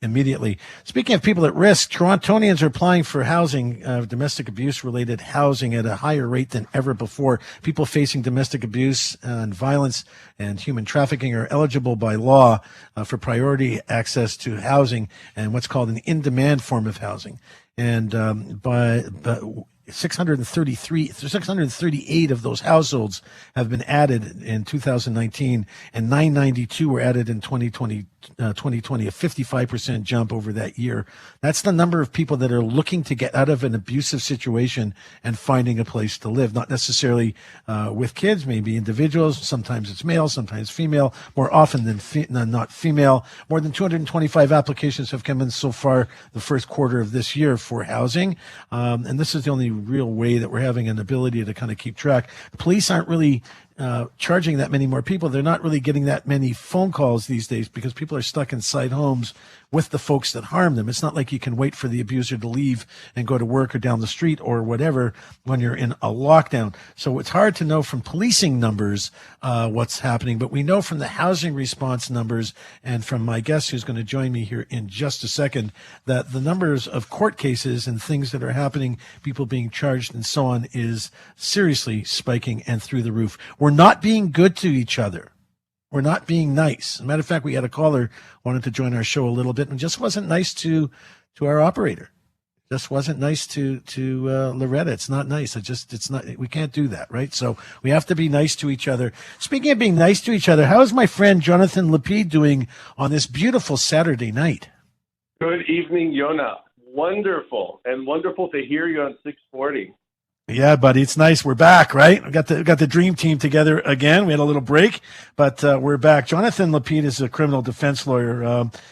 immediately. Speaking of people at risk, Torontonians are applying for housing, domestic abuse-related housing at a higher rate than ever before. People facing domestic abuse and violence and human trafficking are eligible by law for priority access to housing and what's called an in-demand form of housing. And by 638 of those households have been added in 2019, and 992 were added in 2020, a 55% jump over that year. That's the number of people that are looking to get out of an abusive situation and finding a place to live, not necessarily with kids, maybe individuals. Sometimes it's male, sometimes female, more often than not female. More than 225 applications have come in so far the first quarter of this year for housing. And this is the only real way that we're having an ability to kind of keep track. The police aren't really charging that many more people. They're not really getting that many phone calls these days because people are stuck inside homes with the folks that harm them. It's not like you can wait for the abuser to leave and go to work or down the street or whatever when you're in a lockdown. So it's hard to know from policing numbers what's happening, but we know from the housing response numbers and from my guest who's going to join me here in just a second that the numbers of court cases and things that are happening, people being charged and so on, is seriously spiking and through the roof. We're not being good to each other. We're not being nice. As a matter of fact, we had a caller wanted to join our show a little bit and just wasn't nice to our operator. Just wasn't nice to Loretta. It's not nice. It's not. We can't do that, right? So we have to be nice to each other. Speaking of being nice to each other, how is my friend Jonathan Lapide doing on this beautiful Saturday night? Good evening, Yonah. Wonderful, and wonderful to hear you on 640. Yeah, buddy, it's nice. We're back, right? We got the dream team together again. We had a little break, but we're back. Jonathan Lapide is a criminal defense lawyer.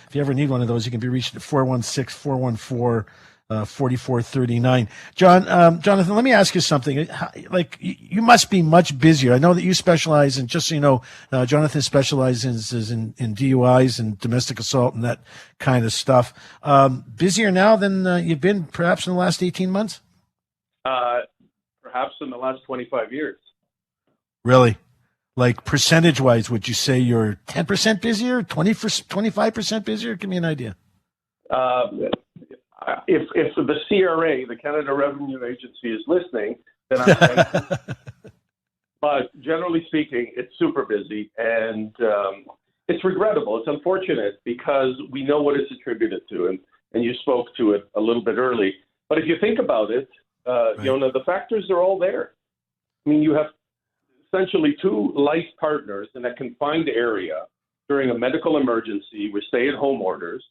If you ever need one of those, you can be reached at 416-414-4439. Jonathan, let me ask you something. Like, you must be much busier. I know that you specialize in, just so you know, Jonathan specializes in DUIs and domestic assault and that kind of stuff. Busier now than you've been perhaps in the last 18 months? Perhaps in the last 25 years. Really? Like percentage-wise, would you say you're 10% busier, 25% busier? Give me an idea. If the CRA, the Canada Revenue Agency, is listening, then I'm but generally speaking, it's super busy, and it's regrettable. It's unfortunate because we know what it's attributed to, and you spoke to it a little bit early. But if you think about it, right. Yonah, the factors are all there. I mean, you have essentially two life partners in a confined area during a medical emergency with stay-at-home orders,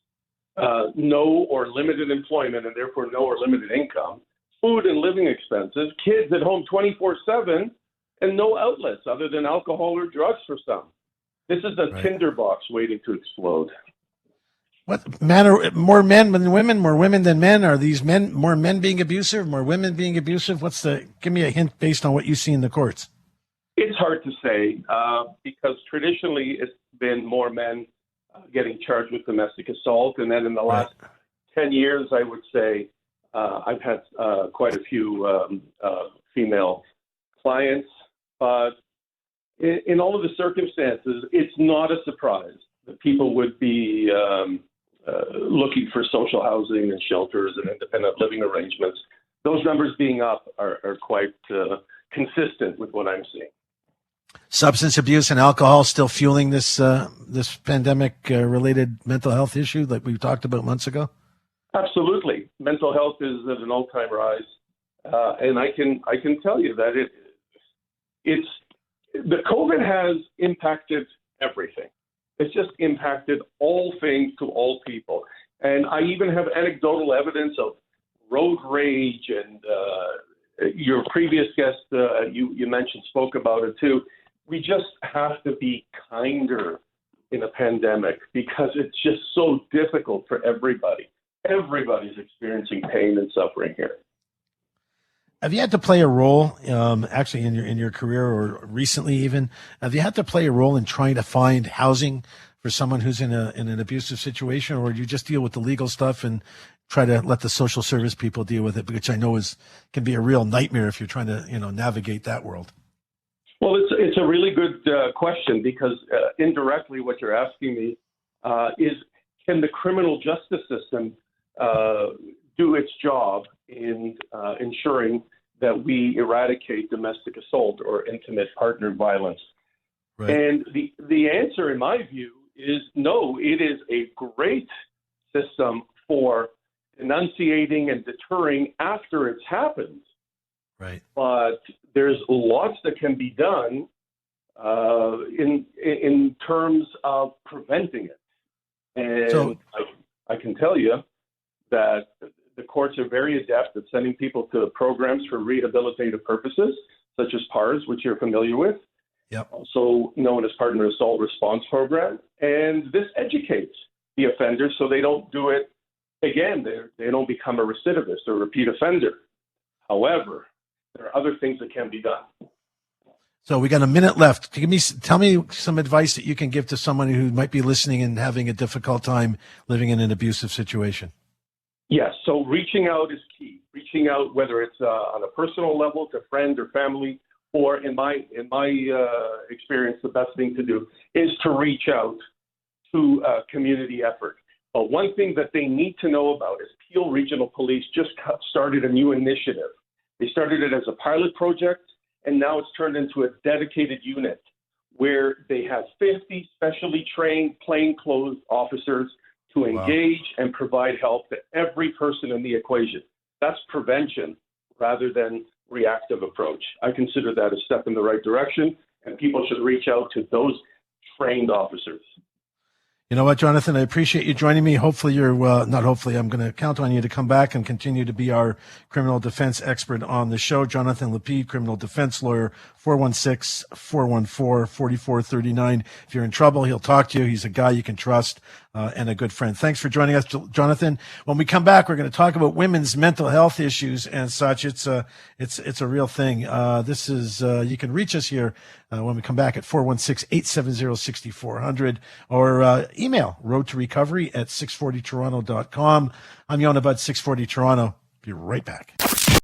no or limited employment and therefore no or limited income, food and living expenses, kids at home 24/7, and no outlets other than alcohol or drugs for some. This is a tinderbox waiting to explode. What matter? More men than women, more women than men? Are these more men being abusive, more women being abusive? Give me a hint based on what you see in the courts. It's hard to say because traditionally it's been more men getting charged with domestic assault. And then in the last 10 years, I would say I've had quite a few female clients. But in all of the circumstances, it's not a surprise that people would be looking for social housing and shelters and independent living arrangements. Those numbers being up are quite consistent with what I'm seeing. Substance abuse and alcohol still fueling this pandemic-related mental health issue like we talked about months ago? Absolutely. Mental health is at an all-time rise. And I can tell you that the COVID has impacted everything. It's just impacted all things to all people. And I even have anecdotal evidence of road rage, and your previous guest, you mentioned, spoke about it too. We just have to be kinder in a pandemic because it's just so difficult for everybody. Everybody's experiencing pain and suffering here. Have you had to play a role, actually, in your career or recently even? Have you had to play a role in trying to find housing for someone who's in an abusive situation, or do you just deal with the legal stuff and try to let the social service people deal with it, which I know can be a real nightmare if you're trying to navigate that world? Well, it's a really good question because indirectly what you're asking me is, can the criminal justice system do its job in ensuring that we eradicate domestic assault or intimate partner violence? Right. And the answer, in my view, is no. It is a great system for enunciating and deterring after it's happened. Right. But there's lots that can be done in terms of preventing it. And So, I can tell you that the courts are very adept at sending people to programs for rehabilitative purposes, such as PARS, which you're familiar with, yep. also known as Partner Assault Response Program. And this educates the offenders so they don't do it again. They don't become a recidivist or repeat offender. However, there are other things that can be done. So we got a minute left. Tell me some advice that you can give to someone who might be listening and having a difficult time living in an abusive situation. Yes, so reaching out is key. Reaching out, whether it's on a personal level to friend or family, or in my experience, the best thing to do is to reach out to a community effort. But one thing that they need to know about is Peel Regional Police just started a new initiative. They started it as a pilot project, and now it's turned into a dedicated unit where they have 50 specially trained plainclothes officers to engage and provide help to every person in the equation. That's prevention rather than reactive approach. I consider that a step in the right direction, and people should reach out to those trained officers. You know what, Jonathan, I appreciate you joining me. Hopefully not hopefully, I'm going to count on you to come back and continue to be our criminal defense expert on the show. Jonathan Lapide, criminal defense lawyer, 416-414-4439. If you're in trouble, he'll talk to you. He's a guy you can trust and a good friend. Thanks for joining us, Jonathan. When we come back, we're going to talk about women's mental health issues and such. It's a real thing. You can reach us here when we come back at 416-870-6400 or email roadtorecovery@640toronto.com. I'm Yonah Budd, 640 Toronto. Be right back.